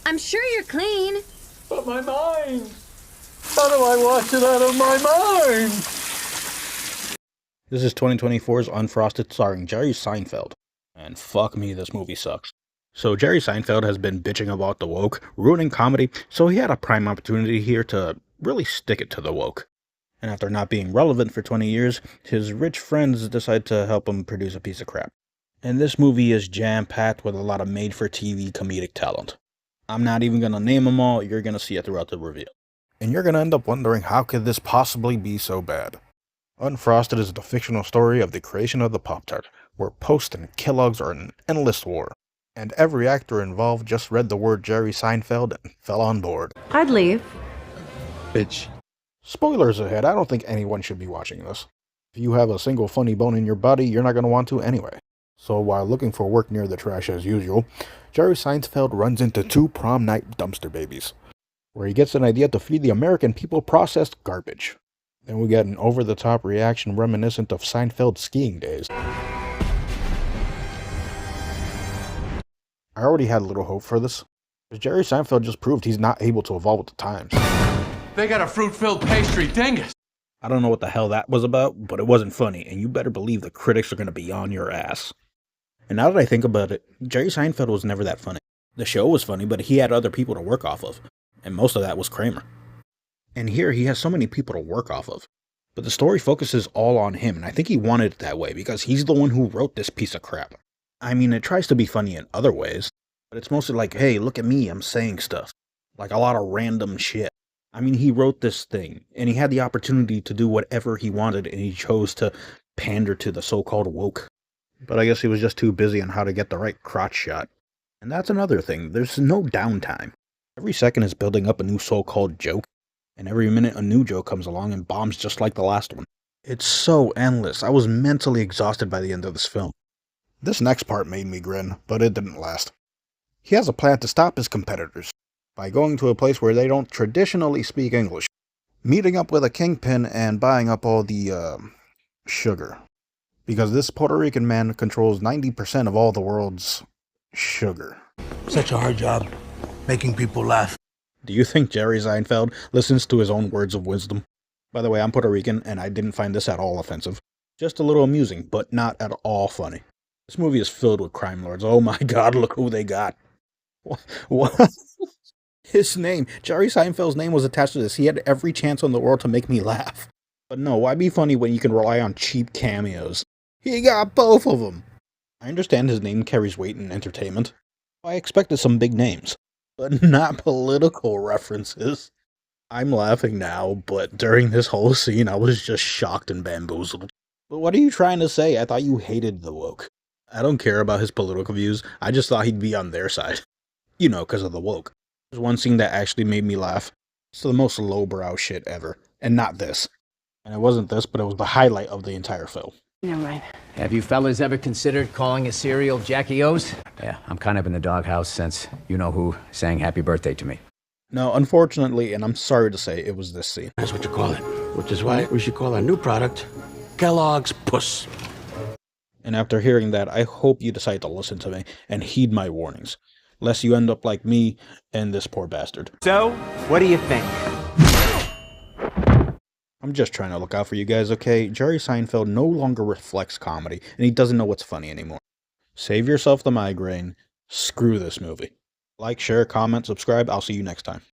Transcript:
I'm sure you're clean. But my mind! How do I wash it out of my mind? This is 2024's Unfrosted starring Jerry Seinfeld. And fuck me, this movie sucks. So Jerry Seinfeld has been bitching about the woke, ruining comedy, so he had a prime opportunity here to really stick it to the woke. And after not being relevant for 20 years, his rich friends decide to help him produce a piece of crap. And this movie is jam-packed with a lot of made-for-TV comedic talent. I'm not even gonna name them all, you're gonna see it throughout the review. And you're gonna end up wondering, how could this possibly be so bad? Unfrosted is the fictional story of the creation of the Pop-Tart, where Post and Kellogg's are in an endless war. And every actor involved just read the word Jerry Seinfeld and fell on board. I'd leave. Bitch. Spoilers ahead, I don't think anyone should be watching this. If you have a single funny bone in your body, you're not going to want to anyway. So while looking for work near the trash as usual, Jerry Seinfeld runs into two prom night dumpster babies, where he gets an idea to feed the American people processed garbage. Then we get an over-the-top reaction reminiscent of Seinfeld's skiing days. I already had little hope for this, because Jerry Seinfeld just proved he's not able to evolve with the times. They got a fruit-filled pastry, dingus! I don't know what the hell that was about, but it wasn't funny, and you better believe the critics are going to be on your ass. And now that I think about it, Jerry Seinfeld was never that funny. The show was funny, but he had other people to work off of, and most of that was Kramer. And here he has so many people to work off of. But the story focuses all on him, and I think he wanted it that way, because he's the one who wrote this piece of crap. I mean, it tries to be funny in other ways, but it's mostly like, hey, look at me, I'm saying stuff. Like a lot of random shit. I mean, he wrote this thing, and he had the opportunity to do whatever he wanted, and he chose to pander to the so-called woke. But I guess he was just too busy on how to get the right crotch shot. And that's another thing, there's no downtime. Every second is building up a new so-called joke, and every minute a new joke comes along and bombs just like the last one. It's so endless, I was mentally exhausted by the end of this film. This next part made me grin, but it didn't last. He has a plan to stop his competitors by going to a place where they don't traditionally speak English, meeting up with a kingpin and buying up all the, sugar. Because this Puerto Rican man controls 90% of all the world's sugar. Such a hard job, making people laugh. Do you think Jerry Seinfeld listens to his own words of wisdom? By the way, I'm Puerto Rican, and I didn't find this at all offensive. Just a little amusing, but not at all funny. This movie is filled with crime lords. Oh my god, look who they got. What? His name, Jerry Seinfeld's name was attached to this. He had every chance in the world to make me laugh. But no, why be funny when you can rely on cheap cameos? He got both of them. I understand his name carries weight in entertainment. I expected some big names, but not political references. I'm laughing now, but during this whole scene, I was just shocked and bamboozled. But what are you trying to say? I thought you hated the woke. I don't care about his political views, I just thought he'd be on their side. You know, because of the woke. There's one scene that actually made me laugh. It's the most lowbrow shit ever. And not this. And it wasn't this, but it was the highlight of the entire film. Never mind. Have you fellas ever considered calling a cereal Jackie O's? Yeah, I'm kind of in the doghouse since you-know-who sang happy birthday to me. No, unfortunately, and I'm sorry to say, it was this scene. That's what you call it. Which is why we should call our new product Kellogg's Puss. And after hearing that, I hope you decide to listen to me and heed my warnings, lest you end up like me and this poor bastard. So, what do you think? I'm just trying to look out for you guys, okay? Jerry Seinfeld no longer reflects comedy, and he doesn't know what's funny anymore. Save yourself the migraine. Screw this movie. Like, share, comment, subscribe. I'll see you next time.